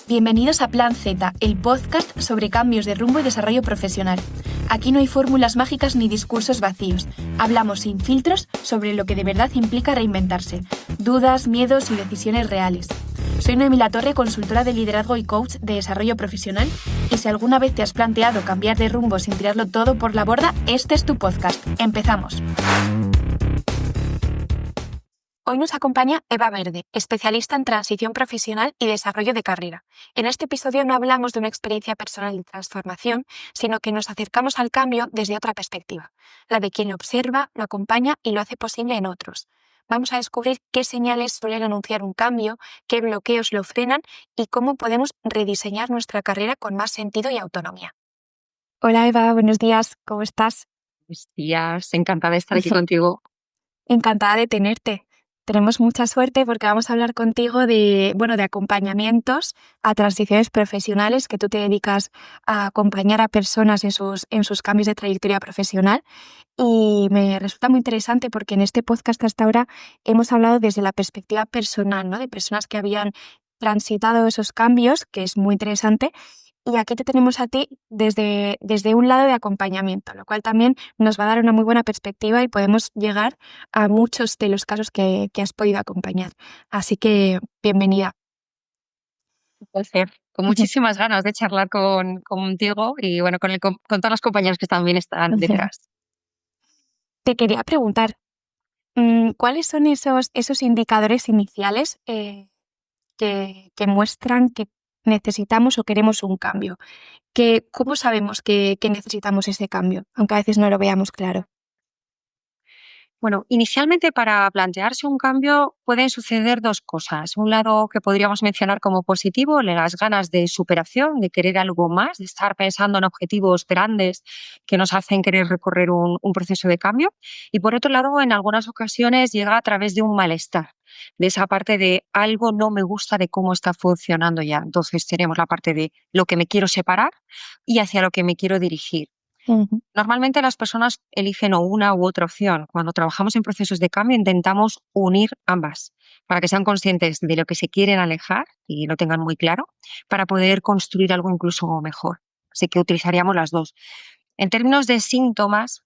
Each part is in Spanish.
Bienvenidos a Plan Z, el podcast sobre cambios de rumbo y desarrollo profesional. Aquí no hay fórmulas mágicas ni discursos vacíos. Hablamos sin filtros sobre lo que de verdad implica reinventarse, dudas, miedos y decisiones reales. Soy Noemí Latorre, consultora de liderazgo y coach de desarrollo profesional, y si alguna vez te has planteado cambiar de rumbo sin tirarlo todo por la borda, este es tu podcast. ¡Empezamos! Hoy nos acompaña Eva Verde, especialista en transición profesional y desarrollo de carrera. En este episodio no hablamos de una experiencia personal de transformación, sino que nos acercamos al cambio desde otra perspectiva, la de quien lo observa, lo acompaña y lo hace posible en otros. Vamos a descubrir qué señales suelen anunciar un cambio, qué bloqueos lo frenan y cómo podemos rediseñar nuestra carrera con más sentido y autonomía. Hola Eva, buenos días, ¿cómo estás? Buenos días, encantada de estar aquí contigo. Encantada de tenerte. Tenemos mucha suerte porque vamos a hablar contigo de acompañamientos a transiciones profesionales, que tú te dedicas a acompañar a personas en sus cambios de trayectoria profesional. Y me resulta muy interesante porque en este podcast hasta ahora hemos hablado desde la perspectiva personal, ¿no? De personas que habían transitado esos cambios, que es muy interesante. Y aquí te tenemos a ti desde un lado de acompañamiento, lo cual también nos va a dar una muy buena perspectiva y podemos llegar a muchos de los casos que has podido acompañar. Así que, bienvenida. Un placer. Con muchísimas ganas de charlar contigo y bueno, con todos los compañeros que también están detrás. Te quería preguntar, ¿cuáles son esos indicadores iniciales que muestran que necesitamos o queremos un cambio? ¿Cómo sabemos que necesitamos ese cambio? Aunque a veces no lo veamos claro. Bueno, inicialmente para plantearse un cambio pueden suceder dos cosas. Un lado que podríamos mencionar como positivo, las ganas de superación, de querer algo más, de estar pensando en objetivos grandes que nos hacen querer recorrer un proceso de cambio. Y por otro lado, en algunas ocasiones llega a través de un malestar, de esa parte de algo no me gusta de cómo está funcionando ya. Entonces tenemos la parte de lo que me quiero separar y hacia lo que me quiero dirigir. Uh-huh. Normalmente las personas eligen o una u otra opción. Cuando trabajamos en procesos de cambio intentamos unir ambas para que sean conscientes de lo que se quieren alejar y lo tengan muy claro para poder construir algo incluso mejor. Así que utilizaríamos las dos. En términos de síntomas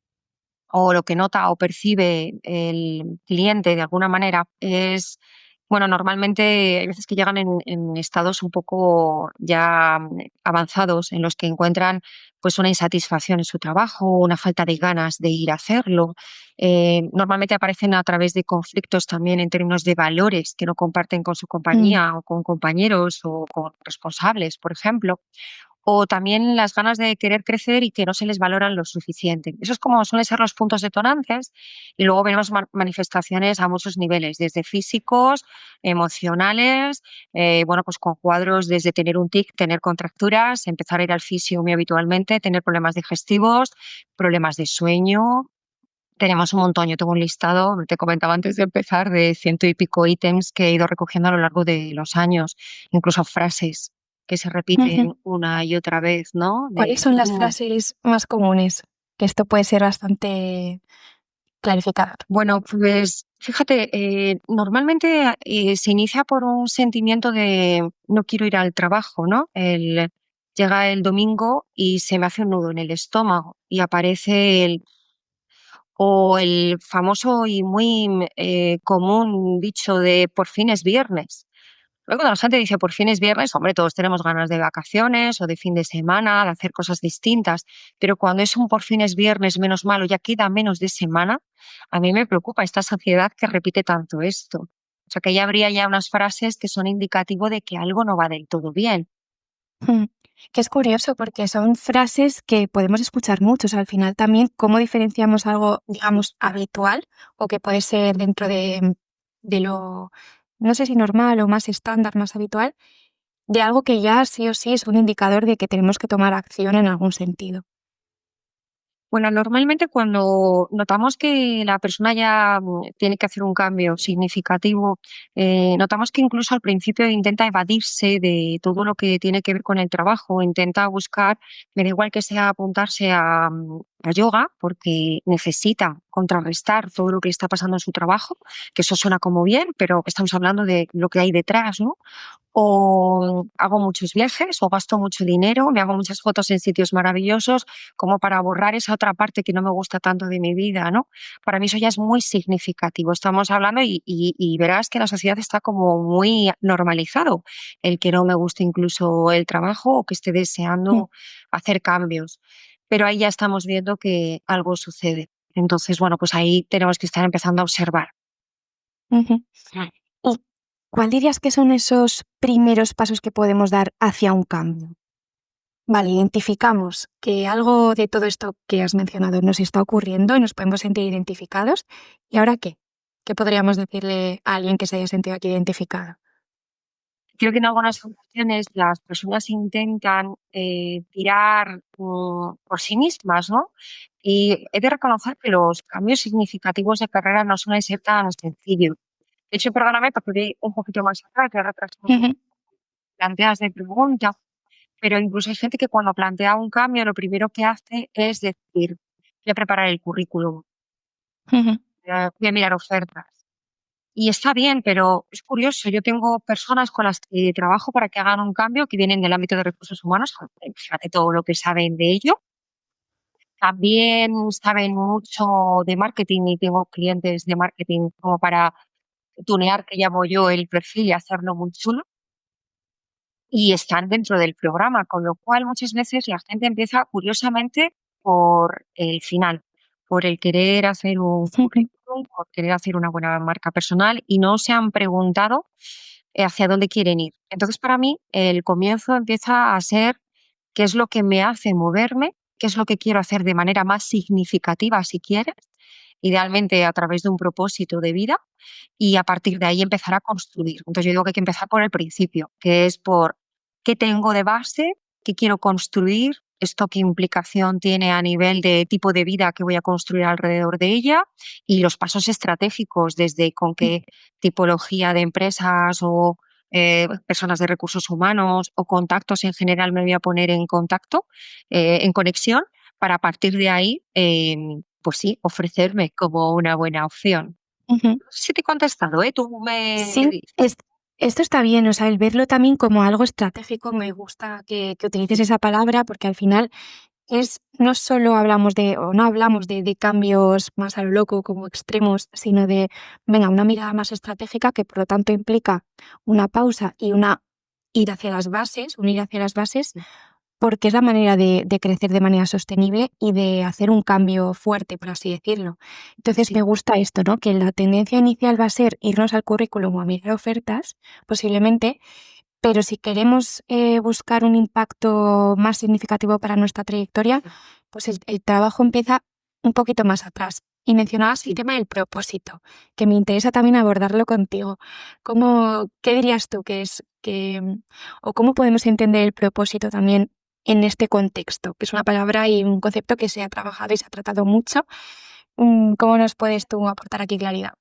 o lo que nota o percibe el cliente de alguna manera es, bueno, normalmente hay veces que llegan en estados un poco ya avanzados en los que encuentran pues una insatisfacción en su trabajo, una falta de ganas de ir a hacerlo. Normalmente aparecen a través de conflictos también en términos de valores que no comparten con su compañía o con compañeros o con responsables, por ejemplo. O también las ganas de querer crecer y que no se les valoran lo suficiente. Esos como suelen ser los puntos detonantes y luego vemos manifestaciones a muchos niveles, desde físicos, emocionales, bueno, pues con cuadros desde tener un tic, tener contracturas, empezar a ir al fisio muy habitualmente, tener problemas digestivos, problemas de sueño. Tenemos un montón, yo tengo un listado, te comentaba antes de empezar, de 100 y pico ítems que he ido recogiendo a lo largo de los años, incluso frases que se repiten una y otra vez, ¿no? ¿Cuáles son las frases más comunes? Que esto puede ser bastante clarificador. Bueno, pues fíjate, normalmente se inicia por un sentimiento de no quiero ir al trabajo, ¿no? Llega el domingo y se me hace un nudo en el estómago y aparece el famoso y muy común dicho de por fin es viernes. Luego cuando la gente dice por fin es viernes, hombre, todos tenemos ganas de vacaciones o de fin de semana, de hacer cosas distintas, pero cuando es un por fin es viernes, menos malo, ya queda menos de semana, a mí me preocupa esta sociedad que repite tanto esto. O sea, que ya habría ya unas frases que son indicativo de que algo no va del todo bien. Que es curioso porque son frases que podemos escuchar muchos. Al final también, ¿cómo diferenciamos algo, digamos, habitual o que puede ser dentro de lo, no sé si normal o más estándar, más habitual, de algo que ya sí o sí es un indicador de que tenemos que tomar acción en algún sentido? Bueno, normalmente cuando notamos que la persona ya tiene que hacer un cambio significativo, notamos que incluso al principio intenta evadirse de todo lo que tiene que ver con el trabajo, intenta buscar, me da igual que sea apuntarse a yoga porque necesita contrarrestar todo lo que le está pasando en su trabajo, que eso suena como bien, pero estamos hablando de lo que hay detrás, ¿no? O hago muchos viajes o gasto mucho dinero, me hago muchas fotos en sitios maravillosos como para borrar esa otra parte que no me gusta tanto de mi vida, ¿no? Para mí eso ya es muy significativo. Estamos hablando y verás que en la sociedad está como muy normalizado el que no me guste incluso el trabajo o que esté Mm, deseando hacer cambios. Pero ahí ya estamos viendo que algo sucede. Entonces, bueno, pues ahí tenemos que estar empezando a observar. ujú. Mm. ¿Y cuál dirías que son esos primeros pasos que podemos dar hacia un cambio? Vale, identificamos que algo de todo esto que has mencionado nos está ocurriendo y nos podemos sentir identificados. ¿Y ahora qué? ¿Qué podríamos decirle a alguien que se haya sentido aquí identificado? Creo que en algunas ocasiones las personas intentan tirar por sí mismas, ¿no? Y he de reconocer que los cambios significativos de carrera no suelen ser tan sencillos. De hecho, perdóname porque voy un poquito más atrás, que retraso un poco Ujú, planteas de pregunta, pero incluso hay gente que cuando plantea un cambio lo primero que hace es decir, voy a preparar el currículum, ujú, voy a mirar ofertas. Y está bien, pero es curioso. Yo tengo personas con las que trabajo para que hagan un cambio que vienen del ámbito de recursos humanos. Fíjate todo lo que saben de ello. También saben mucho de marketing y tengo clientes de marketing como para tunear, que llamo yo, el perfil y hacerlo muy chulo. Y están dentro del programa, con lo cual muchas veces la gente empieza curiosamente por el final, por el querer hacer un ujú, currículum, por querer hacer una buena marca personal y no se han preguntado hacia dónde quieren ir. Entonces, para mí, el comienzo empieza a ser qué es lo que me hace moverme, qué es lo que quiero hacer de manera más significativa, si quieres, idealmente a través de un propósito de vida, y a partir de ahí empezar a construir. Entonces, yo digo que hay que empezar por el principio, que es por qué tengo de base, qué quiero construir, esto qué implicación tiene a nivel de tipo de vida que voy a construir alrededor de ella y los pasos estratégicos, desde con qué tipología de empresas o personas de recursos humanos o contactos en general me voy a poner en contacto, en conexión, para a partir de ahí, pues sí, ofrecerme como una buena opción. ujú. No sé si te he contestado, ¿eh? Tú me Sí, dices. esto está bien, o sea, el verlo también como algo estratégico, me gusta que utilices esa palabra porque al final es, no solo hablamos de, o no hablamos de cambios más a lo loco como extremos, sino de, venga, una mirada más estratégica que por lo tanto implica una pausa y una ir hacia las bases, unir hacia las bases, porque es la manera de crecer de manera sostenible y de hacer un cambio fuerte, por así decirlo. Entonces Sí, me gusta esto, ¿no? Que la tendencia inicial va a ser irnos al currículum o a mirar ofertas, posiblemente, pero si queremos buscar un impacto más significativo para nuestra trayectoria, pues el trabajo empieza un poquito más atrás. Y mencionabas el sí. tema del propósito, que me interesa también abordarlo contigo. ¿Qué dirías tú que es o cómo podemos entender el propósito también en este contexto, que es una palabra y un concepto que se ha trabajado y se ha tratado mucho? ¿Cómo nos puedes tú aportar aquí claridad?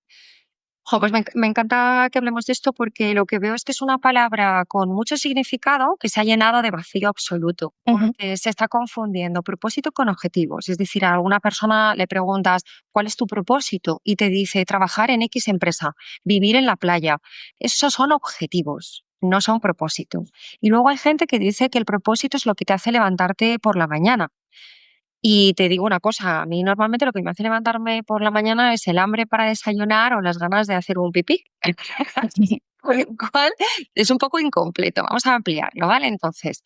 Jo, pues me encanta que hablemos de esto porque lo que veo es que es una palabra con mucho significado que se ha llenado de vacío absoluto, Ujú, porque se está confundiendo propósito con objetivos. Es decir, a alguna persona le preguntas, ¿cuál es tu propósito? Y te dice, trabajar en X empresa, vivir en la playa. Esos son objetivos, no son propósitos. Y luego hay gente que dice que el propósito es lo que te hace levantarte por la mañana. Y te digo una cosa, a mí normalmente lo que me hace levantarme por la mañana es el hambre para desayunar o las ganas de hacer un pipí. Con lo cual es un poco incompleto. Vamos a ampliarlo, ¿vale? Entonces,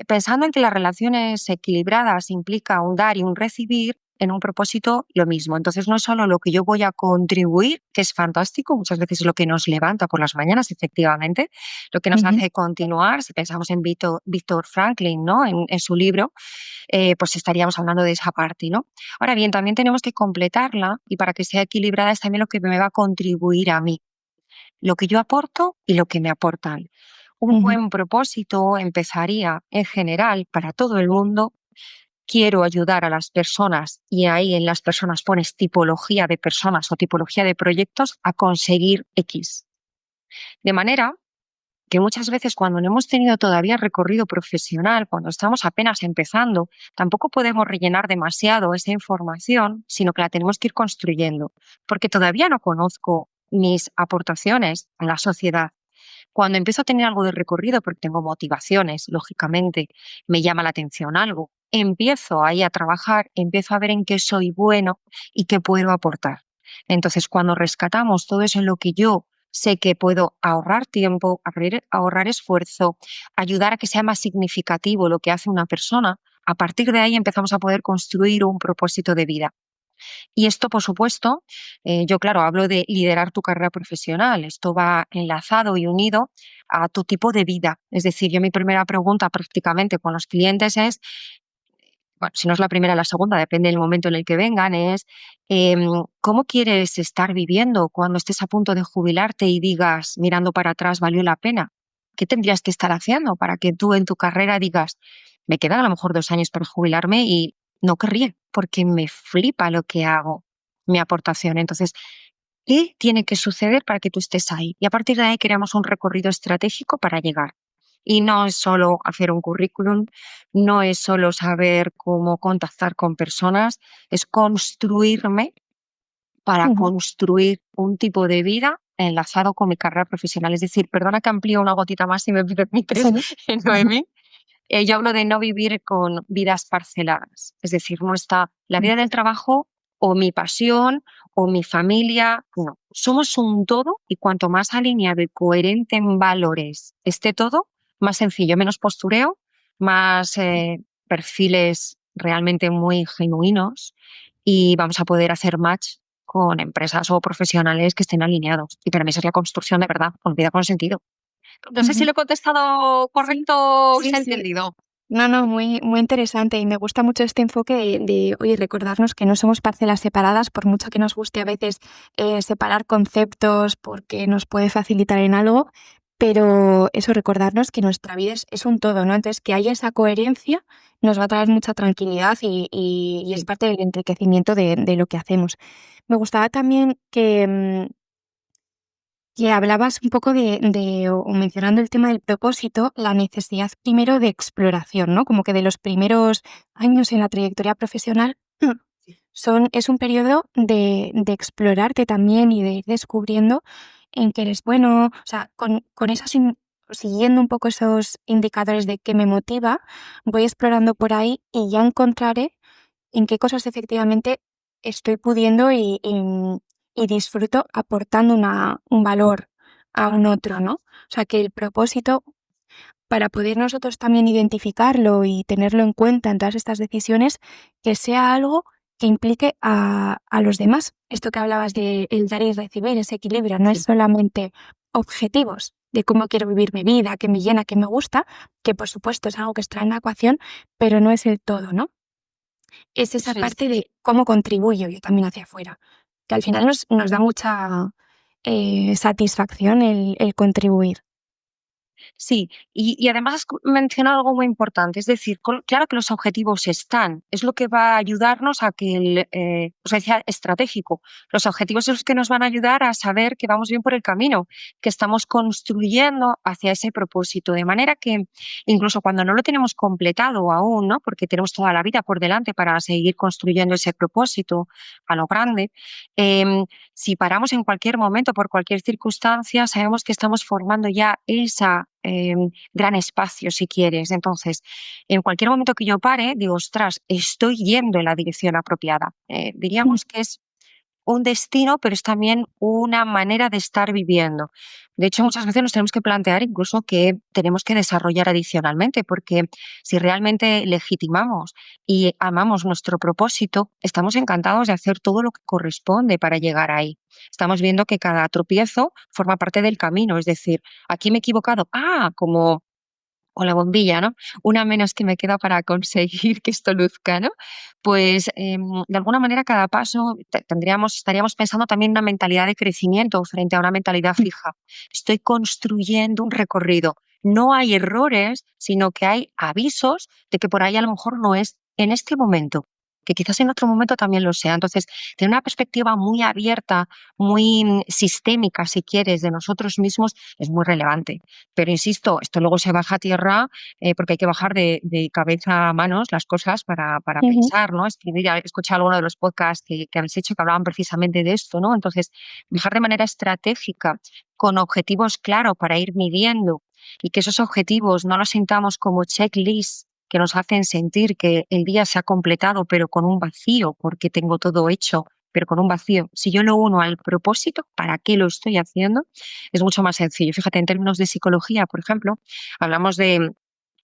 pensando en que las relaciones equilibradas implica un dar y un recibir, en un propósito lo mismo. Entonces, no es solo lo que yo voy a contribuir, que es fantástico, muchas veces es lo que nos levanta por las mañanas, efectivamente, lo que nos ujú, hace continuar, si pensamos en Víctor Franklin, ¿no? En su libro, pues estaríamos hablando de esa parte, ¿no? Ahora bien, también tenemos que completarla y para que sea equilibrada es también lo que me va a contribuir a mí, lo que yo aporto y lo que me aportan. Un ujú, buen propósito empezaría en general para todo el mundo. Quiero ayudar a las personas y ahí en las personas pones tipología de personas o tipología de proyectos a conseguir X. De manera que muchas veces cuando no hemos tenido todavía recorrido profesional, cuando estamos apenas empezando, tampoco podemos rellenar demasiado esa información, sino que la tenemos que ir construyendo, porque todavía no conozco mis aportaciones a la sociedad. Cuando empiezo a tener algo de recorrido, porque tengo motivaciones, lógicamente, me llama la atención algo, empiezo ahí a trabajar, empiezo a ver en qué soy bueno y qué puedo aportar. Entonces, cuando rescatamos todo eso en lo que yo sé que puedo ahorrar tiempo, ahorrar esfuerzo, ayudar a que sea más significativo lo que hace una persona, a partir de ahí empezamos a poder construir un propósito de vida. Y esto, por supuesto, yo claro, hablo de liderar tu carrera profesional. Esto va enlazado y unido a tu tipo de vida. Es decir, yo mi primera pregunta prácticamente con los clientes es, bueno, si no es la primera, la segunda, depende del momento en el que vengan, es ¿cómo quieres estar viviendo cuando estés a punto de jubilarte y digas, mirando para atrás, valió la pena? ¿Qué tendrías que estar haciendo para que tú en tu carrera digas, me quedan a lo mejor 2 años para jubilarme y no querría, porque me flipa lo que hago, mi aportación? Entonces, ¿qué tiene que suceder para que tú estés ahí? Y a partir de ahí creamos un recorrido estratégico para llegar. Y no es solo hacer un currículum, no es solo saber cómo contactar con personas, es construirme para Ujú. construir un tipo de vida enlazado con mi carrera profesional. Es decir, perdona que amplíe una gotita más, si me permites, Sí. Noemí. Yo hablo de no vivir con vidas parceladas. Es decir, no está la vida del trabajo o mi pasión o mi familia. No, somos un todo y cuanto más alineado y coherente en valores esté todo, más sencillo, menos postureo, más perfiles realmente muy genuinos y vamos a poder hacer match con empresas o profesionales que estén alineados. Y para mí esa es la construcción de verdad, con vida con sentido. No sé si Ujú. lo he contestado Sí, correcto o se sí, ha sí. entendido. No, no, muy, muy interesante y me gusta mucho este enfoque oye, recordarnos que no somos parcelas separadas, por mucho que nos guste a veces separar conceptos porque nos puede facilitar en algo, pero eso, recordarnos que nuestra vida es un todo, ¿no? Entonces, que haya esa coherencia nos va a traer mucha tranquilidad y es parte del enriquecimiento de lo que hacemos. Me gustaba también que hablabas un poco o mencionando el tema del propósito, la necesidad primero de exploración, ¿no? Como que de los primeros años en la trayectoria profesional es un periodo de explorarte también y de ir descubriendo en qué eres bueno, o sea, con siguiendo un poco esos indicadores de qué me motiva, voy explorando por ahí y ya encontraré en qué cosas efectivamente estoy pudiendo y disfruto aportando un valor a un otro, ¿no? O sea, que el propósito, para poder nosotros también identificarlo y tenerlo en cuenta en todas estas decisiones, que sea algo que implique a los demás. Esto que hablabas de el dar y recibir, ese equilibrio, no es Sí, solamente objetivos de cómo quiero vivir mi vida, qué me llena, qué me gusta, que por supuesto es algo que está en la ecuación, pero no es el todo, ¿no? Es esa eso es. parte de cómo contribuyo yo también hacia afuera, que al final nos da mucha satisfacción el contribuir. Sí, y además has mencionado algo muy importante, es decir, claro que los objetivos están, es lo que va a ayudarnos a que o sea, decía estratégico, los objetivos son los que nos van a ayudar a saber que vamos bien por el camino, que estamos construyendo hacia ese propósito, de manera que incluso cuando no lo tenemos completado aún, ¿no? Porque tenemos toda la vida por delante para seguir construyendo ese propósito a lo grande, em, si paramos en cualquier momento, por cualquier circunstancia, sabemos que estamos formando ya esa gran espacio, si quieres. Entonces, en cualquier momento que yo pare, digo, ostras, estoy yendo en la dirección apropiada. Mm. Diríamos que es un destino, pero es también una manera de estar viviendo. De hecho, muchas veces nos tenemos que plantear incluso que tenemos que desarrollar adicionalmente, porque si realmente legitimamos y amamos nuestro propósito, estamos encantados de hacer todo lo que corresponde para llegar ahí. Estamos viendo que cada tropiezo forma parte del camino, es decir, aquí me he equivocado, como o la bombilla, ¿no? Una menos que me queda para conseguir que esto luzca, ¿no? Pues, de alguna manera, cada paso estaríamos pensando también en una mentalidad de crecimiento frente a una mentalidad fija. Estoy construyendo un recorrido. No hay errores, sino que hay avisos de que por ahí a lo mejor no es en este momento. que quizás en otro momento también lo sea. Entonces, tener una perspectiva muy abierta, muy sistémica, si quieres, de nosotros mismos es muy relevante. Pero insisto, esto luego se baja a tierra porque hay que bajar de cabeza a manos las cosas para Ujú. pensar, ¿no? Escribir, escuchar alguno de los podcasts que habéis hecho que hablaban precisamente de esto, ¿no? Entonces, bajar de manera estratégica, con objetivos claros para ir midiendo y que esos objetivos no los sintamos como checklists que nos hacen sentir que el día se ha completado, pero con un vacío, porque tengo todo hecho, pero con un vacío. Si yo lo uno al propósito, ¿para qué lo estoy haciendo? Es mucho más sencillo. Fíjate, en términos de psicología, por ejemplo, hablamos de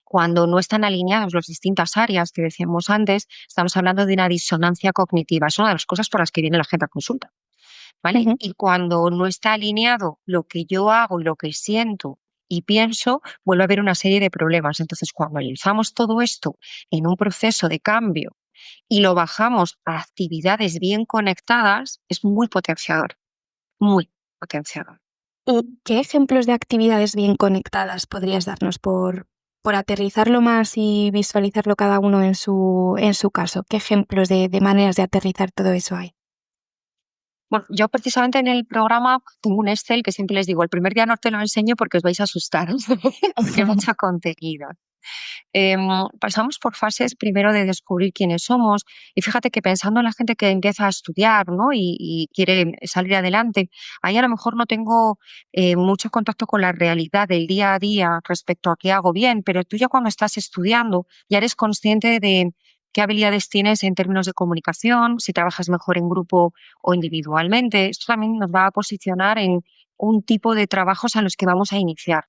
cuando no están alineados las distintas áreas que decíamos antes, estamos hablando de una disonancia cognitiva. Es una de las cosas por las que viene la gente a consulta, ¿vale? Ujú. Y cuando no está alineado lo que yo hago y lo que siento y pienso, vuelve a haber una serie de problemas. Entonces, cuando analizamos todo esto en un proceso de cambio y lo bajamos a actividades bien conectadas, es muy potenciador, muy potenciador. ¿Y qué ejemplos de actividades bien conectadas podrías darnos por aterrizarlo más y visualizarlo cada uno en su caso? ¿Qué ejemplos de maneras de aterrizar todo eso hay? Bueno, yo precisamente en el programa tengo un Excel que siempre les digo, el primer día no te lo enseño porque os vais a asustar, porque hay mucho contenido. Em, Pasamos por fases primero de descubrir quiénes somos y fíjate que pensando en la gente que empieza a estudiar, ¿no? y quiere salir adelante, ahí a lo mejor no tengo mucho contacto con la realidad del día a día respecto a qué hago bien, pero tú ya cuando estás estudiando ya eres consciente de qué habilidades tienes en términos de comunicación, si trabajas mejor en grupo o individualmente. Esto también nos va a posicionar en un tipo de trabajos a los que vamos a iniciar.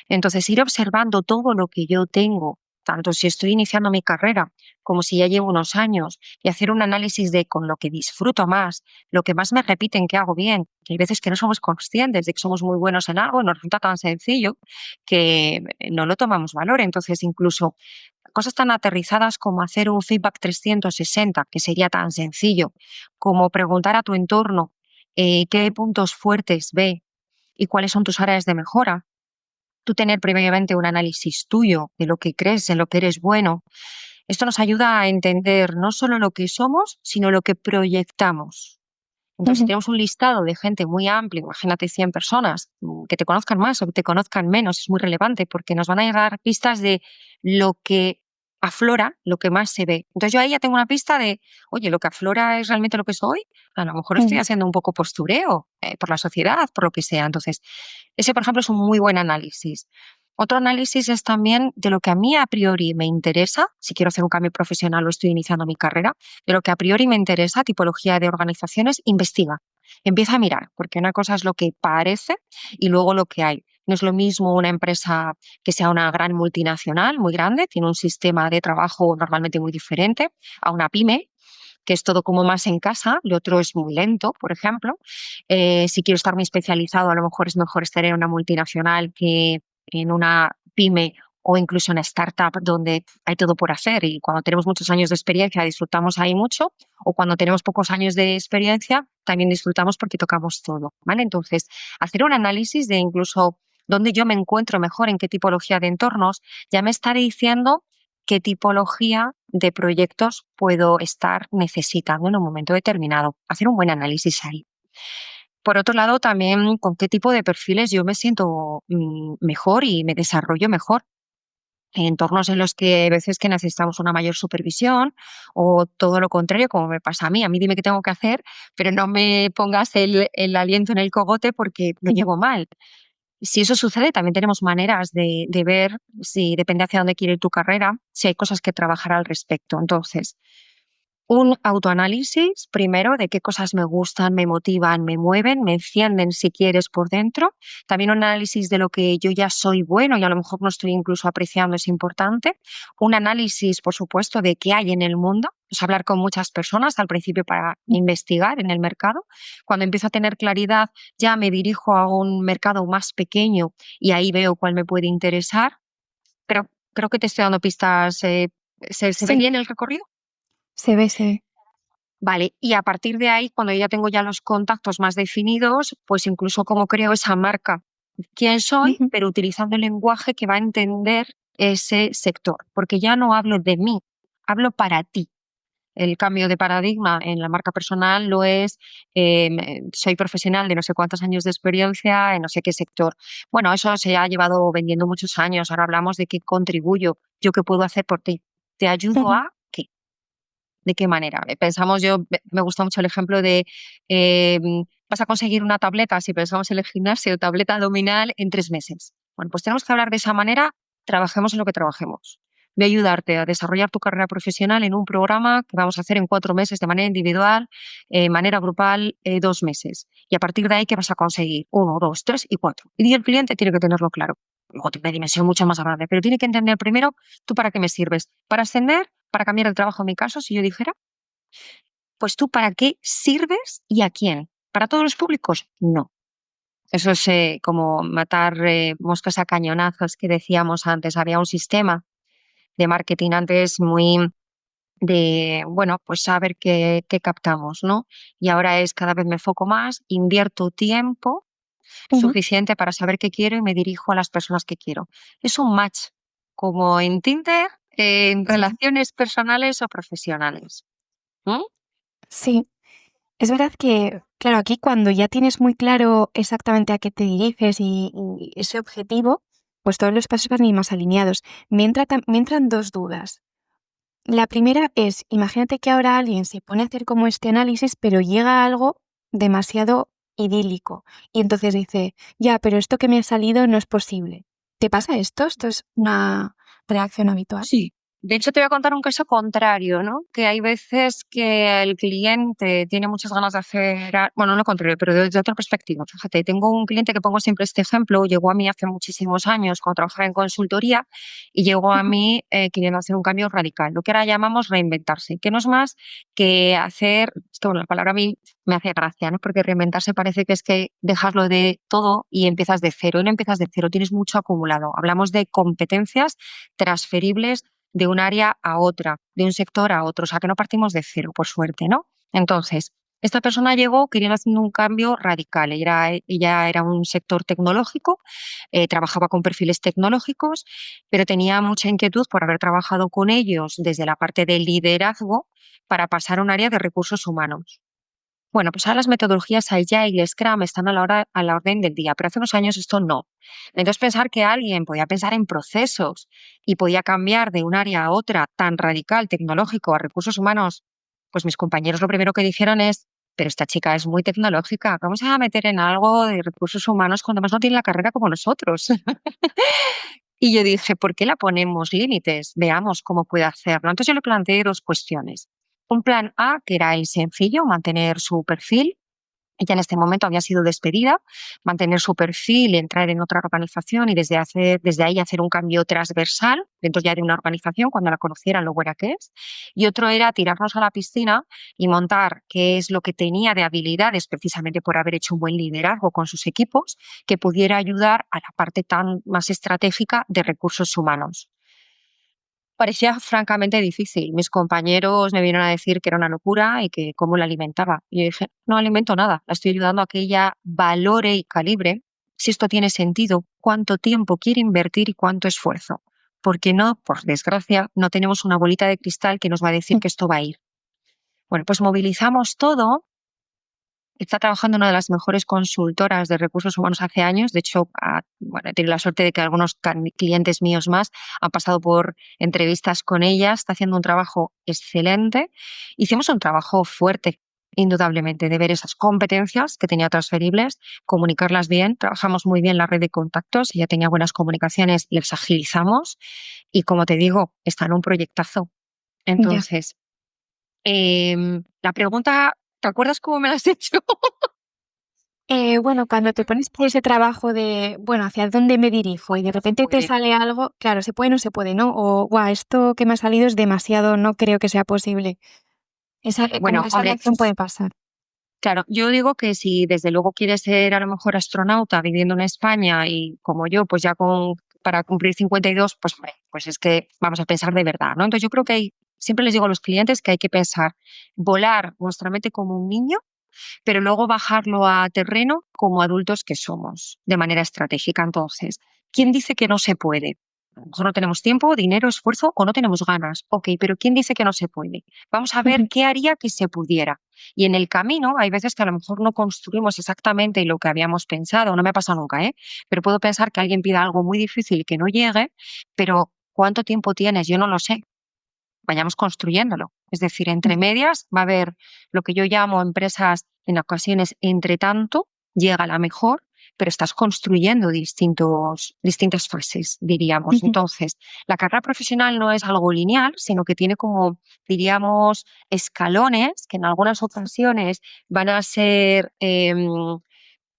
Entonces, ir observando todo lo que yo tengo, tanto si estoy iniciando mi carrera como si ya llevo unos años, y hacer un análisis de con lo que disfruto más, lo que más me repiten que hago bien, que hay veces que no somos conscientes de que somos muy buenos en algo y nos resulta tan sencillo que no lo tomamos valor. Entonces, incluso cosas tan aterrizadas como hacer un feedback 360, que sería tan sencillo, como preguntar a tu entorno qué puntos fuertes ve y cuáles son tus áreas de mejora, tú tener previamente un análisis tuyo de lo que crees, en lo que eres bueno. Esto nos ayuda a entender no solo lo que somos, sino lo que proyectamos. Entonces, si Ujú. tenemos un listado de gente muy amplio, imagínate 100 personas, que te conozcan más o que te conozcan menos, es muy relevante porque nos van a dar pistas de lo que aflora, lo que más se ve. Entonces, yo ahí ya tengo una pista de, oye, lo que aflora es realmente lo que soy. A lo mejor estoy Ujú. haciendo un poco postureo por la sociedad, por lo que sea. Entonces, ese, por ejemplo, es un muy buen análisis. Otro análisis es también de lo que a mí a priori me interesa, si quiero hacer un cambio profesional o estoy iniciando mi carrera, de lo que a priori me interesa, tipología de organizaciones, investiga. Empieza a mirar, porque una cosa es lo que parece y luego lo que hay. No es lo mismo una empresa que sea una gran multinacional, muy grande, tiene un sistema de trabajo normalmente muy diferente, a una pyme, que es todo como más en casa, lo otro es muy lento, por ejemplo. Si quiero estar muy especializado, a lo mejor es mejor estar en una multinacional que en una pyme o incluso en una startup donde hay todo por hacer y cuando tenemos muchos años de experiencia disfrutamos ahí mucho o cuando tenemos pocos años de experiencia también disfrutamos porque tocamos todo, ¿vale? Entonces, hacer un análisis de incluso dónde yo me encuentro mejor, en qué tipología de entornos, ya me estaré diciendo qué tipología de proyectos puedo estar necesitando en un momento determinado. Hacer un buen análisis ahí. Por otro lado, también con qué tipo de perfiles yo me siento mejor y me desarrollo mejor. Entornos en los que hay veces que necesitamos una mayor supervisión o todo lo contrario, como me pasa a mí. A mí dime qué tengo que hacer, pero no me pongas el aliento en el cogote porque lo llevo mal. Si eso sucede, también tenemos maneras de ver si depende hacia dónde quiere ir tu carrera, si hay cosas que trabajar al respecto. Entonces, un autoanálisis, primero, de qué cosas me gustan, me motivan, me mueven, me encienden si quieres por dentro. También un análisis de lo que yo ya soy bueno y a lo mejor no estoy incluso apreciando, es importante. Un análisis, por supuesto, de qué hay en el mundo. Pues hablar con muchas personas al principio para investigar en el mercado. Cuando empiezo a tener claridad, ya me dirijo a un mercado más pequeño y ahí veo cuál me puede interesar. Pero creo que te estoy dando pistas. ¿Se ve Sí, bien el recorrido? se ve, se ve. Vale, y a partir de ahí, cuando ya tengo ya los contactos más definidos, pues incluso cómo creo esa marca, quién soy, Ujú. pero utilizando el lenguaje que va a entender ese sector, porque ya no hablo de mí, hablo para ti. el cambio de paradigma en la marca personal lo es, soy profesional de no sé cuántos años de experiencia en no sé qué sector. Bueno, eso se ha llevado vendiendo muchos años. Ahora hablamos de qué contribuyo, yo qué puedo hacer por ti. ¿Te ayudo Ujú. a qué? ¿De qué manera? Pensamos, me gusta mucho el ejemplo de eh, vas a conseguir una tableta, si pensamos en el gimnasio, tableta abdominal en 3 meses. Bueno, pues tenemos que hablar de esa manera, trabajemos en lo que trabajemos. Voy a ayudarte a desarrollar tu carrera profesional en un programa que vamos a hacer en 4 meses de manera individual, manera grupal, 2 meses. Y a partir de ahí, ¿qué vas a conseguir? 1, 2, 3 y 4. Y el cliente tiene que tenerlo claro. Luego tiene una dimensión mucho más grande, pero tiene que entender primero tú para qué me sirves. Para ascender, para cambiar de trabajo en mi caso, si yo dijera, pues tú para qué sirves y a quién. ¿Para todos los públicos? No. Eso es como matar moscas a cañonazos que decíamos antes. Había un sistema de marketing antes muy de, bueno, pues saber qué captamos, ¿no? Y ahora es cada vez me enfoco más, invierto tiempo Ujú. suficiente para saber qué quiero y me dirijo a las personas que quiero. Es un match, como en Tinder, en Sí. relaciones personales o profesionales. ¿Mm? Sí, es verdad que, claro, aquí cuando ya tienes muy claro exactamente a qué te diriges y ese objetivo, pues todos los pasos van a ir más alineados. Me entran dos dudas. La primera es, imagínate que ahora alguien se pone a hacer como este análisis, pero llega a algo demasiado idílico y entonces dice, ya, pero esto que me ha salido no es posible. ¿Te pasa esto? ¿Esto es una reacción habitual? Sí. De hecho, te voy a contar un caso contrario, ¿no? Que hay veces que el cliente tiene muchas ganas de hacer, bueno, no lo contrario, pero desde otra perspectiva. Fíjate, tengo un cliente que pongo siempre este ejemplo, llegó a mí hace muchísimos años cuando trabajaba en consultoría y llegó a Ujú. mí queriendo hacer un cambio radical, lo que ahora llamamos reinventarse, que no es más que hacer, esto, bueno, la palabra a mí me hace gracia, ¿no? Porque reinventarse parece que es que dejarlo de todo y empiezas de cero, y no empiezas de cero, tienes mucho acumulado. Hablamos de competencias transferibles de un área a otra, de un sector a otro, o sea que no partimos de cero, por suerte, ¿no? Entonces, esta persona llegó queriendo hacer un cambio radical. Ella era un sector tecnológico, trabajaba con perfiles tecnológicos, pero tenía mucha inquietud por haber trabajado con ellos desde la parte de liderazgo para pasar a un área de recursos humanos. Bueno, pues ahora las metodologías Agile y Scrum están a la orden del día, pero hace unos años esto no. Entonces pensar que alguien podía pensar en procesos y podía cambiar de un área a otra tan radical, tecnológico, a recursos humanos, pues mis compañeros lo primero que dijeron es, pero esta chica es muy tecnológica, vamos a meter en algo de recursos humanos cuando más no tiene la carrera como nosotros. Y yo dije, ¿por qué la ponemos límites? Veamos cómo puede hacerlo. Entonces yo le planteé dos cuestiones. Un plan A, que era el sencillo, mantener su perfil. Ella en este momento había sido despedida, mantener su perfil, entrar en otra organización y desde ahí hacer un cambio transversal dentro ya de una organización cuando la conocieran lo buena que es. Y otro era tirarnos a la piscina y montar qué es lo que tenía de habilidades precisamente por haber hecho un buen liderazgo con sus equipos que pudiera ayudar a la parte tan más estratégica de recursos humanos. Parecía francamente difícil. Mis compañeros me vinieron a decir que era una locura y que cómo la alimentaba. Y yo dije, no alimento nada, la estoy ayudando a que ella valore y calibre si esto tiene sentido, cuánto tiempo quiere invertir y cuánto esfuerzo. Porque no, por desgracia, no tenemos una bolita de cristal que nos va a decir Mm. que esto va a ir. Bueno, pues movilizamos todo. Está trabajando en una de las mejores consultoras de recursos humanos hace años. De hecho, bueno, he tenido la suerte de que algunos clientes míos más han pasado por entrevistas con ella. Está haciendo un trabajo excelente. Hicimos un trabajo fuerte, indudablemente, de ver esas competencias que tenía transferibles, comunicarlas bien. Trabajamos muy bien la red de contactos. Ella tenía buenas comunicaciones, les agilizamos. Y como te digo, está en un proyectazo. Ya. Entonces, la pregunta, ¿te acuerdas cómo me la has hecho? Bueno, cuando te pones por ese trabajo de, bueno, ¿hacia dónde me dirijo? Y de No se repente te puede. sale algo, claro, se puede, no se puede, ¿no? O, guau, esto que me ha salido es demasiado, no creo que sea posible. Como Bueno, esa hombre, reacción puede pasar. claro, yo digo que si desde luego quieres ser a lo mejor astronauta viviendo en España y como yo, pues ya para cumplir 52, pues, hombre, pues es que vamos a pensar de verdad, ¿no? Entonces yo creo que siempre les digo a los clientes que hay que pensar, volar nuestra mente como un niño, pero luego bajarlo a terreno como adultos que somos, de manera estratégica. Entonces, ¿quién dice que no se puede? A lo mejor no tenemos tiempo, dinero, esfuerzo o no tenemos ganas. Ok, pero ¿quién dice que no se puede? Vamos a ver Ujú, qué haría que se pudiera. Y en el camino hay veces que a lo mejor no construimos exactamente lo que habíamos pensado. No me ha pasado nunca, ¿eh? Pero puedo pensar que alguien pida algo muy difícil que no llegue, pero ¿cuánto tiempo tienes? Yo no lo sé. Vayamos construyéndolo. Es decir, entre ujú, medias va a haber lo que yo llamo empresas en ocasiones entre tanto, llega la mejor, pero estás construyendo distintas fases, diríamos. ujú, Entonces, la carrera profesional no es algo lineal, sino que tiene como, diríamos, escalones que en algunas ocasiones van a ser,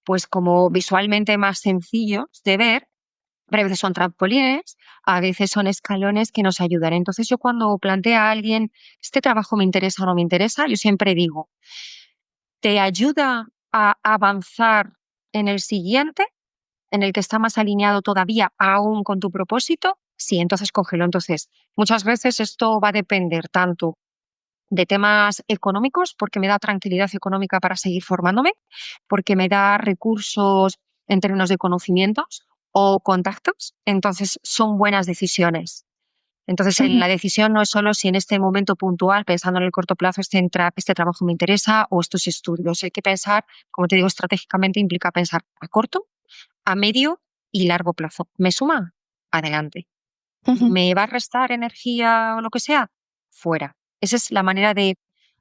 pues como visualmente más sencillos de ver, pero a veces son trampolines, a veces son escalones que nos ayudan. Entonces, yo cuando planteo a alguien, ¿este trabajo me interesa o no me interesa? Yo siempre digo, ¿te ayuda a avanzar en el siguiente, en el que está más alineado todavía aún con tu propósito? Sí, entonces cógelo. Entonces, muchas veces esto va a depender tanto de temas económicos, porque me da tranquilidad económica para seguir formándome, porque me da recursos en términos de conocimientos o contactos, entonces son buenas decisiones. Entonces, ujú. la decisión no es solo si en este momento puntual, pensando en el corto plazo, este trabajo me interesa o estos estudios. Hay que pensar, como te digo, estratégicamente implica pensar a corto, a medio y largo plazo. ¿Me suma? Adelante. Ujú. ¿Me va a restar energía o lo que sea? Fuera. Esa es la manera de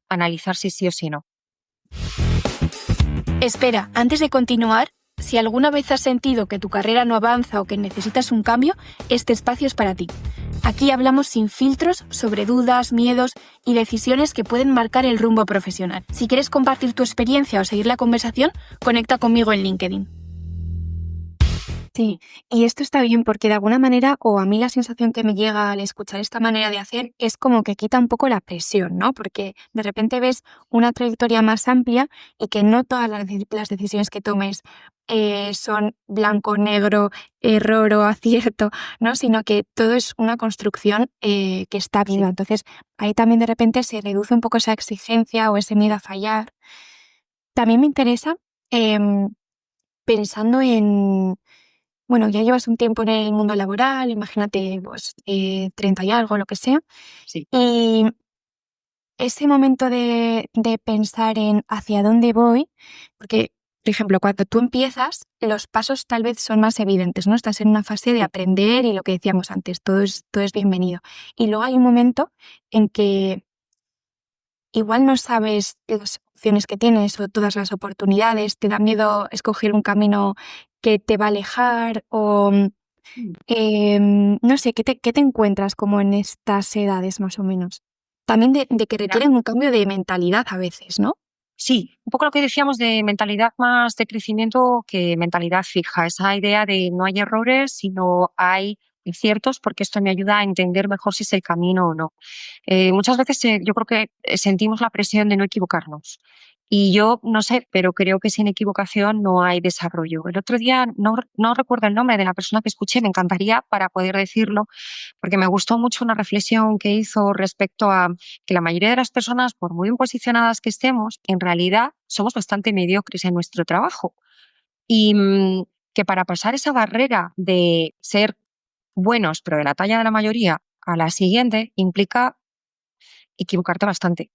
analizar si sí o si no. Espera, antes de continuar, si alguna vez has sentido que tu carrera no avanza o que necesitas un cambio, este espacio es para ti. Aquí hablamos sin filtros sobre dudas, miedos y decisiones que pueden marcar el rumbo profesional. Si quieres compartir tu experiencia o seguir la conversación, conecta conmigo en LinkedIn. Sí, y esto está bien porque de alguna manera, o a mí la sensación que me llega al escuchar esta manera de hacer es como que quita un poco la presión, ¿no? Porque de repente ves una trayectoria más amplia y que no todas las decisiones que tomes son blanco, negro, error o acierto, ¿no? Sino que todo es una construcción que está Sí. viva. Entonces, ahí también de repente se reduce un poco esa exigencia o ese miedo a fallar. También me interesa, em, pensando en bueno, ya llevas un tiempo en el mundo laboral, imagínate, pues, 30 y algo, lo que sea, Sí. y ese momento de pensar en hacia dónde voy, porque, por ejemplo, cuando tú empiezas, los pasos tal vez son más evidentes, ¿no? Estás en una fase de Sí. aprender y lo que decíamos antes, todo es bienvenido. Y luego hay un momento en que igual no sabes las opciones que tienes o todas las oportunidades, te da miedo escoger un camino que te va a alejar o Mm. no sé, ¿qué te encuentras como en estas edades más o menos? También de que Mira, requieren un cambio de mentalidad a veces, ¿no? sí, un poco lo que decíamos de mentalidad más de crecimiento que mentalidad fija, esa idea de no hay errores, sino hay ciertos, porque esto me ayuda a entender mejor si es el camino o no. Muchas veces yo creo que sentimos la presión de no equivocarnos. Y yo no sé, pero creo que sin equivocación no hay desarrollo. El otro día no recuerdo el nombre de la persona que escuché, me encantaría para poder decirlo, porque me gustó mucho una reflexión que hizo respecto a que la mayoría de las personas, por muy bien posicionadas que estemos, en realidad somos bastante mediocres en nuestro trabajo. Y que para pasar esa barrera de ser buenos, pero de la talla de la mayoría, a la siguiente, implica equivocarte bastante.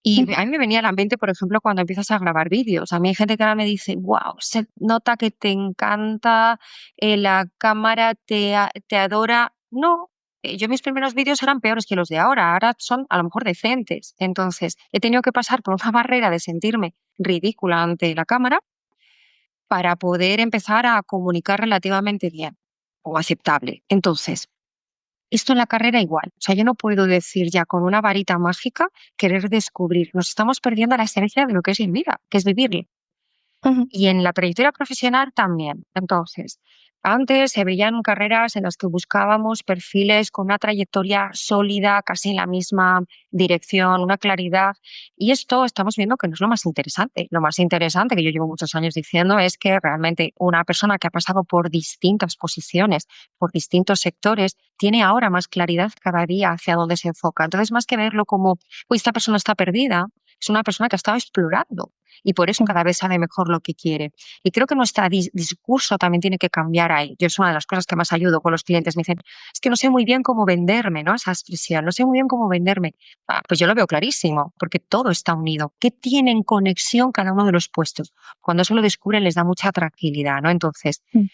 Y Ujú, a mí me venía a la mente, por ejemplo, cuando empiezas a grabar vídeos. A mí hay gente que ahora me dice, wow, se nota que te encanta, la cámara te adora. No, yo mis primeros vídeos eran peores que los de ahora. Ahora son a lo mejor decentes. Entonces, he tenido que pasar por una barrera de sentirme ridícula ante la cámara para poder empezar a comunicar relativamente bien o aceptable. Entonces, esto en la carrera igual. O sea, yo no puedo decir ya con una varita mágica querer descubrir. Nos estamos perdiendo la esencia de lo que es la vida, que es vivir. ujú. Y en la trayectoria profesional también. Entonces, antes se veían carreras en las que buscábamos perfiles con una trayectoria sólida, casi en la misma dirección, una claridad. Y esto estamos viendo que no es lo más interesante. Lo más interesante, que yo llevo muchos años diciendo, es que realmente una persona que ha pasado por distintas posiciones, por distintos sectores, tiene ahora más claridad cada día hacia dónde se enfoca. Entonces, más que verlo como, pues esta persona está perdida, es una persona que ha estado explorando y por eso cada vez sabe mejor lo que quiere. Y creo que nuestro discurso también tiene que cambiar ahí. Yo es una de las cosas que más ayudo con los clientes. Me dicen, es que no sé muy bien cómo venderme, ¿no? Esa expresión, no sé muy bien cómo venderme. Pues yo lo veo clarísimo, porque todo está unido. ¿Qué tiene en conexión cada uno de los puestos? Cuando eso lo descubren les da mucha tranquilidad, ¿no? Entonces, Mm.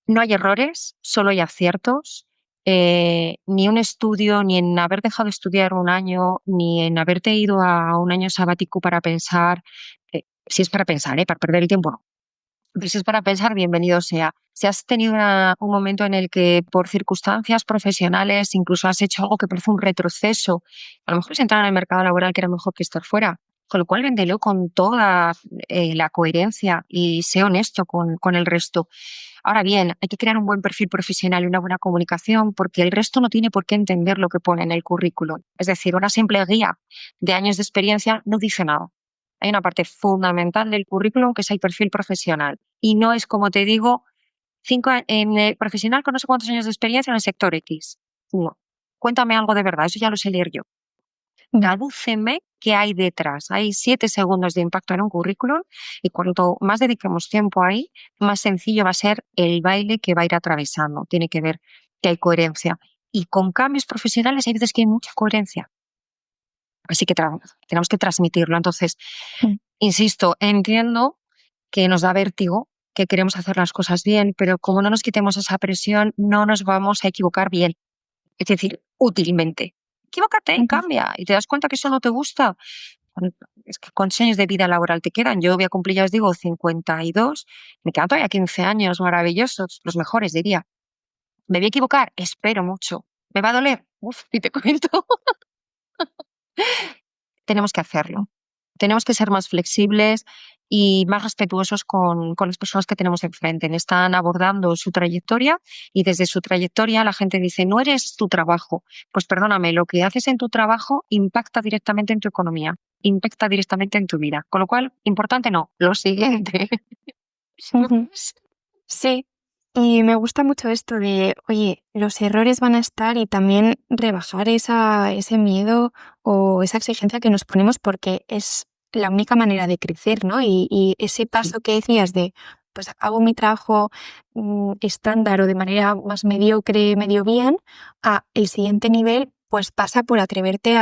no hay errores, solo hay aciertos. Ni un estudio, ni en haber dejado de estudiar un año, ni en haberte ido a un año sabático para pensar, si es para pensar, para perder el tiempo, no. Pero si es para pensar, bienvenido sea. Si has tenido un momento en el que por circunstancias profesionales incluso has hecho algo que parece un retroceso, a lo mejor es entrar en el mercado laboral que era mejor que estar fuera, con lo cual véndelo con toda la coherencia y sé honesto con el resto. Ahora bien, hay que crear un buen perfil profesional y una buena comunicación porque el resto no tiene por qué entender lo que pone en el currículum. Es decir, una simple guía de años de experiencia no dice nada. Hay una parte fundamental del currículum que es el perfil profesional. Y no es, como te digo, en el profesional con no sé cuántos años de experiencia en el sector X. No. Cuéntame algo de verdad, eso ya lo sé leer yo. Ya. Tradúceme qué hay detrás. Hay 7 segundos de impacto en un currículum y cuanto más dediquemos tiempo ahí, más sencillo va a ser el baile que va a ir atravesando. Tiene que ver que hay coherencia. Y con cambios profesionales hay veces que hay mucha coherencia. Así que tenemos que transmitirlo. Entonces, Mm. insisto, entiendo que nos da vértigo, que queremos hacer las cosas bien, pero como no nos quitemos esa presión, no nos vamos a equivocar bien. Es decir, útilmente. Equivócate y Ujú. cambia. Y te das cuenta que eso no te gusta. Es que ¿cuántos años de vida laboral te quedan? Yo voy a cumplir, ya os digo, 52. Me quedan todavía 15 años maravillosos, los mejores, diría. ¿Me voy a equivocar? Espero mucho. ¿Me va a doler? Uf, y te cuento. Tenemos que hacerlo. Tenemos que ser más flexibles y más respetuosos con las personas que tenemos enfrente. Están abordando su trayectoria y desde su trayectoria la gente dice, no eres tu trabajo. Pues perdóname, lo que haces en tu trabajo impacta directamente en tu economía, impacta directamente en tu vida. Con lo cual, importante no, lo siguiente. Ujú. Sí, y me gusta mucho esto de, oye, los errores van a estar y también rebajar ese miedo o esa exigencia que nos ponemos porque es la única manera de crecer, ¿no? Y ese Sí, paso que decías de, pues hago mi trabajo estándar o de manera más mediocre, medio bien, a el siguiente nivel, pues pasa por atreverte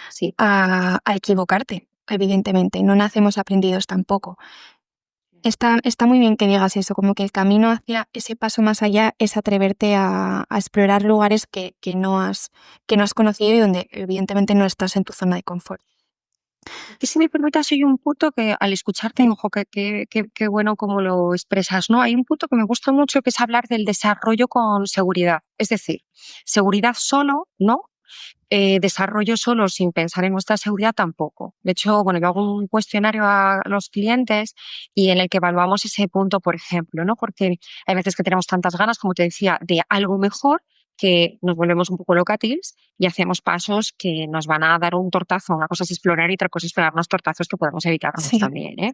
sí. a equivocarte, evidentemente. No nacemos aprendidos tampoco. Está muy bien que digas eso, como que el camino hacia ese paso más allá es atreverte a explorar lugares que no has conocido y donde evidentemente no estás en tu zona de confort. Y si me permitas, hay un punto que al escucharte, Sí. ojo, qué bueno como lo expresas, ¿no? Hay un punto que me gusta mucho que es hablar del desarrollo con seguridad. Es decir, seguridad solo, ¿no? Desarrollo solo sin pensar en nuestra seguridad tampoco. De hecho, bueno, yo hago un cuestionario a los clientes y en el que evaluamos ese punto, por ejemplo, ¿no? Porque hay veces que tenemos tantas ganas, como te decía, de algo mejor que nos volvemos un poco locatiles y hacemos pasos que nos van a dar un tortazo. Una cosa es explorar y otra cosa es pegarnos tortazos que podemos evitarnos Sí. también, ¿eh?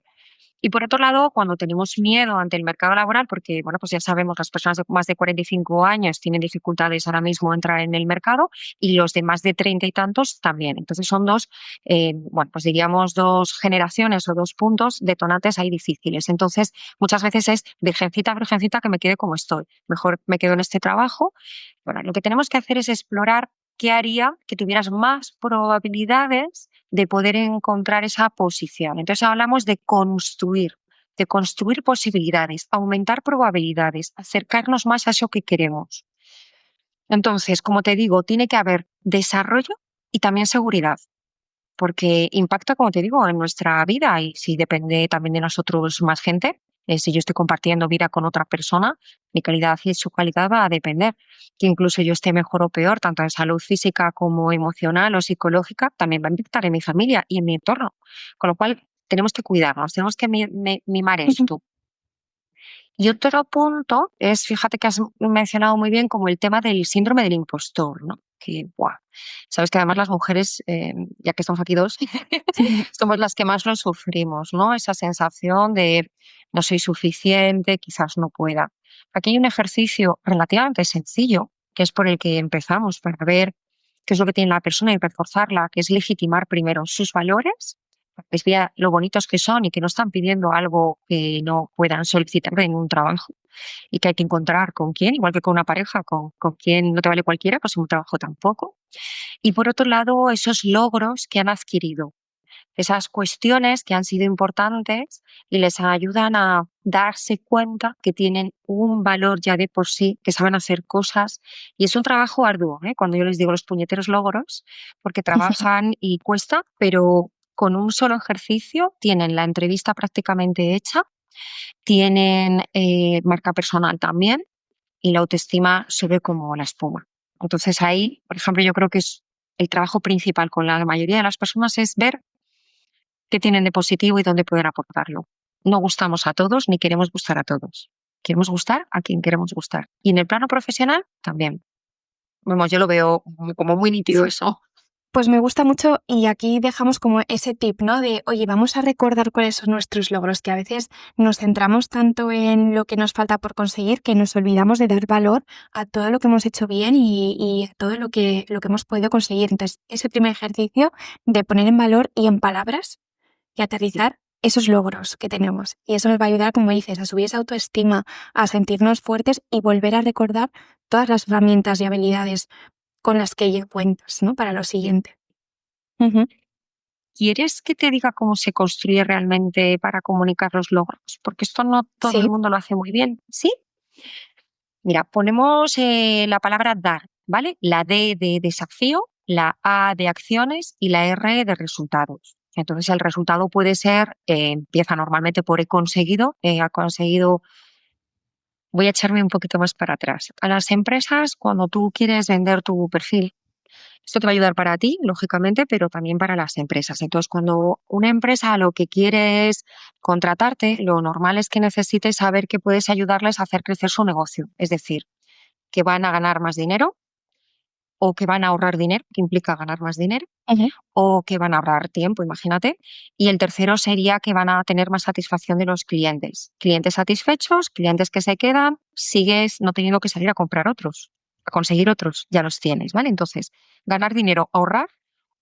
Y por otro lado, cuando tenemos miedo ante el mercado laboral, porque bueno, pues ya sabemos, las personas de más de 45 años tienen dificultades ahora mismo en entrar en el mercado y los de más de 30 y tantos también. Entonces son bueno, pues diríamos dos generaciones o dos puntos detonantes ahí difíciles. Entonces, muchas veces es virgencita, virgencita, que me quede como estoy. Mejor me quedo en este trabajo. Bueno, lo que tenemos que hacer es explorar qué haría que tuvieras más probabilidades de poder encontrar esa posición. Entonces hablamos de construir posibilidades, aumentar probabilidades, acercarnos más a eso que queremos. Entonces, como te digo, tiene que haber desarrollo y también seguridad, porque impacta, como te digo, en nuestra vida y si depende también de nosotros más gente, si yo estoy compartiendo vida con otra persona, mi calidad y su calidad va a depender. Que incluso yo esté mejor o peor, tanto en salud física como emocional o psicológica, también va a impactar en mi familia y en mi entorno. Con lo cual, tenemos que cuidarnos, tenemos que mimar Ujú. esto. Y otro punto es, fíjate que has mencionado muy bien como el tema del síndrome del impostor, ¿no? Que, buah, sabes que además las mujeres, ya que estamos aquí dos, somos las que más lo sufrimos, ¿no? Esa sensación de no soy suficiente, quizás no pueda. Aquí hay un ejercicio relativamente sencillo, que es por el que empezamos, para ver qué es lo que tiene la persona y reforzarla, que es legitimar primero sus valores, para que vea lo bonitos que son y que no están pidiendo algo que no puedan solicitar en un trabajo y que hay que encontrar con quién, igual que con una pareja, con quién no te vale cualquiera, pues en un trabajo tampoco. Y por otro lado, esos logros que han adquirido, esas cuestiones que han sido importantes y les ayudan a darse cuenta que tienen un valor ya de por sí, que saben hacer cosas. Y es un trabajo arduo, ¿eh? Cuando yo les digo los puñeteros logros, porque trabajan y cuesta, pero con un solo ejercicio tienen la entrevista prácticamente hecha, tienen marca personal también y la autoestima sube como la espuma. Entonces ahí, por ejemplo, yo creo que es el trabajo principal con la mayoría de las personas es ver qué tienen de positivo y dónde pueden aportarlo. No gustamos a todos ni queremos gustar a todos. Queremos gustar a quien queremos gustar. Y en el plano profesional también. Vamos, yo lo veo como muy nítido Sí. eso. Pues me gusta mucho y aquí dejamos como ese tip, ¿no? De, oye, vamos a recordar cuáles son nuestros logros, que a veces nos centramos tanto en lo que nos falta por conseguir que nos olvidamos de dar valor a todo lo que hemos hecho bien y a todo lo que hemos podido conseguir. Entonces, ese primer ejercicio de poner en valor y en palabras y aterrizar esos logros que tenemos. Y eso nos va a ayudar, como dices, a subir esa autoestima, a sentirnos fuertes y volver a recordar todas las herramientas y habilidades con las que ya cuentas, ¿no? Para lo siguiente. Ujú. ¿Quieres que te diga cómo se construye realmente para comunicar los logros? Porque esto no todo el Sí. mundo lo hace muy bien, ¿sí? Mira, ponemos la palabra dar, ¿vale? La D de desafío, la A de acciones y la R de resultados. Entonces, el resultado puede ser, empieza normalmente por ha conseguido, voy a echarme un poquito más para atrás. A las empresas, cuando tú quieres vender tu perfil, esto te va a ayudar para ti, lógicamente, pero también para las empresas. Entonces, cuando una empresa lo que quiere es contratarte, lo normal es que necesites saber que puedes ayudarles a hacer crecer su negocio. Es decir, que van a ganar más dinero o que van a ahorrar dinero, que implica ganar más dinero, Ujú. o que van a ahorrar tiempo, imagínate. Y el tercero sería que van a tener más satisfacción de los clientes. Clientes satisfechos, clientes que se quedan, sigues no teniendo que salir a comprar otros, a conseguir otros, ya los tienes, ¿vale? Entonces, ganar dinero, ahorrar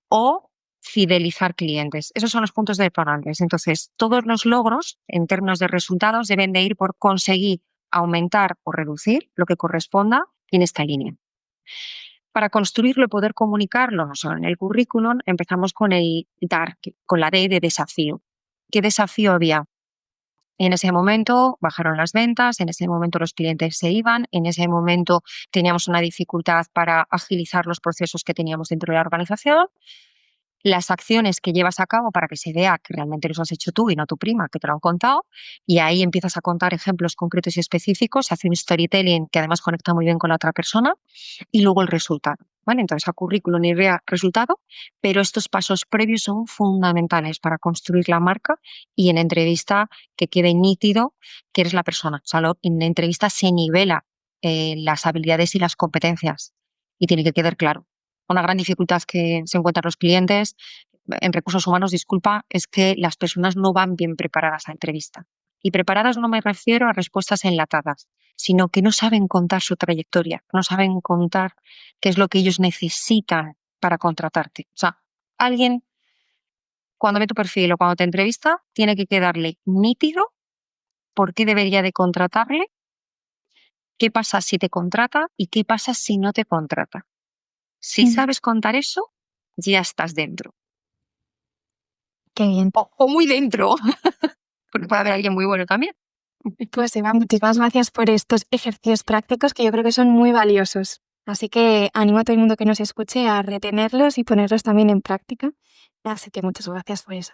o fidelizar clientes. Esos son los puntos de detonantes. Entonces, todos los logros en términos de resultados deben de ir por conseguir aumentar o reducir lo que corresponda en esta línea. Para construirlo y poder comunicarlo no solo en el currículum, empezamos con el dar, con la D de desafío. ¿Qué desafío había? En ese momento bajaron las ventas, en ese momento los clientes se iban, en ese momento teníamos una dificultad para agilizar los procesos que teníamos dentro de la organización, las acciones que llevas a cabo para que se vea que realmente los has hecho tú y no tu prima, que te lo han contado, y ahí empiezas a contar ejemplos concretos y específicos, se hace un storytelling que además conecta muy bien con la otra persona, y luego el resultado. ¿Vale? Entonces, a currículum y resultado, pero estos pasos previos son fundamentales para construir la marca y en entrevista que quede nítido que eres la persona. O sea, en entrevista se nivela las habilidades y las competencias y tiene que quedar claro. Una gran dificultad que se encuentran los clientes en recursos humanos, disculpa, es que las personas no van bien preparadas a entrevista. Y preparadas no me refiero a respuestas enlatadas, sino que no saben contar su trayectoria, no saben contar qué es lo que ellos necesitan para contratarte. O sea, alguien cuando ve tu perfil o cuando te entrevista, tiene que quedarle nítido por qué debería de contratarle, qué pasa si te contrata y qué pasa si no te contrata. Si Mm. sabes contar eso, ya estás dentro. Qué bien. O muy dentro, porque puede haber alguien muy bueno también. Pues Eva, muchísimas gracias por estos ejercicios prácticos que yo creo que son muy valiosos. Así que animo a todo el mundo que nos escuche a retenerlos y ponerlos también en práctica. Así que muchas gracias por eso.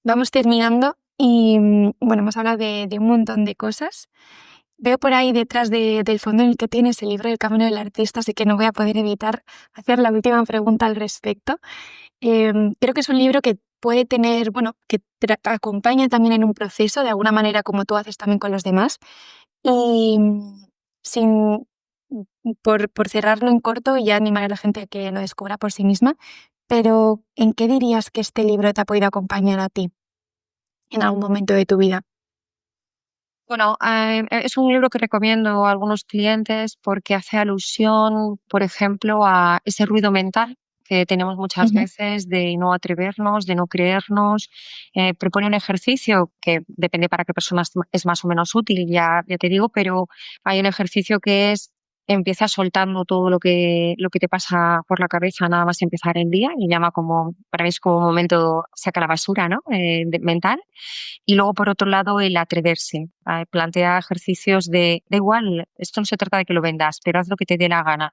Vamos terminando y bueno, hemos hablado de un montón de cosas. Veo por ahí detrás del fondo en el que tienes el libro El Camino del Artista, así que no voy a poder evitar hacer la última pregunta al respecto. Creo que es un libro que puede tener, bueno, que te acompaña también en un proceso, de alguna manera como tú haces también con los demás. Y sin, por cerrarlo en corto y ya animar a la gente a que lo descubra por sí misma, pero ¿en qué dirías que este libro te ha podido acompañar a ti en algún momento de tu vida? Bueno, es un libro que recomiendo a algunos clientes porque hace alusión, por ejemplo, a ese ruido mental que tenemos muchas Ujú. veces de no atrevernos, de no creernos. Propone un ejercicio que depende para qué personas es más o menos útil, ya te digo, pero hay un ejercicio que es empieza soltando todo lo que te pasa por la cabeza nada más empezar el día y llama como, para mí es como un momento, saca la basura, ¿no? Mental. Y luego, por otro lado, el atreverse. Plantea ejercicios da igual, esto no se trata de que lo vendas, pero haz lo que te dé la gana.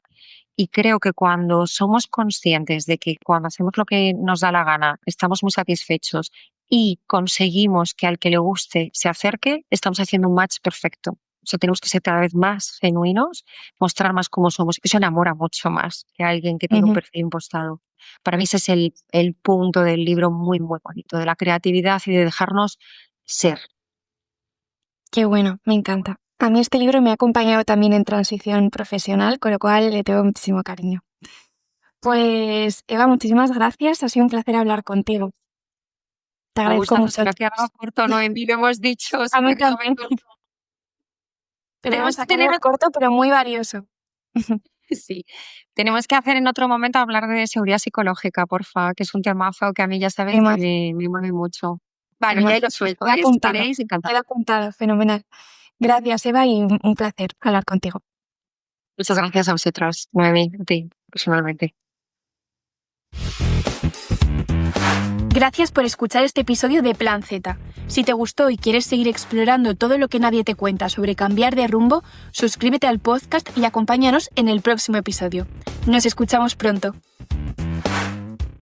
Y creo que cuando somos conscientes de que cuando hacemos lo que nos da la gana, estamos muy satisfechos y conseguimos que al que le guste se acerque, estamos haciendo un match perfecto. O sea, tenemos que ser cada vez más genuinos, mostrar más cómo somos. Eso enamora mucho más que alguien que tiene un Ujú. perfil impostado. Para mí ese es el punto del libro muy, muy bonito, de la creatividad y de dejarnos ser. Qué bueno, me encanta. A mí este libro me ha acompañado también en transición profesional, con lo cual le tengo muchísimo cariño. Pues, Eva, muchísimas gracias. Ha sido un placer hablar contigo. Te Un agradezco gustazo, se mucho. me hacía corto, ¿no? En vídeo hemos dicho, A mí súper también. corto. Pero Tenemos hemos que tener, sacado corto, pero muy valioso. sí, tenemos que hacer en otro momento hablar de seguridad psicológica, porfa, que es un temazo que a mí ya sabes que Además, me mueve mucho. Bueno, ya además, lo suelto, queda Si apuntado. queréis, encantado. Queda apuntado. Fenomenal. Gracias, Eva, y un placer hablar contigo. Muchas gracias a vosotros, Noemi, a ti, personalmente. Gracias por escuchar este episodio de Plan Z. Si te gustó y quieres seguir explorando todo lo que nadie te cuenta sobre cambiar de rumbo, suscríbete al podcast y acompáñanos en el próximo episodio. Nos escuchamos pronto.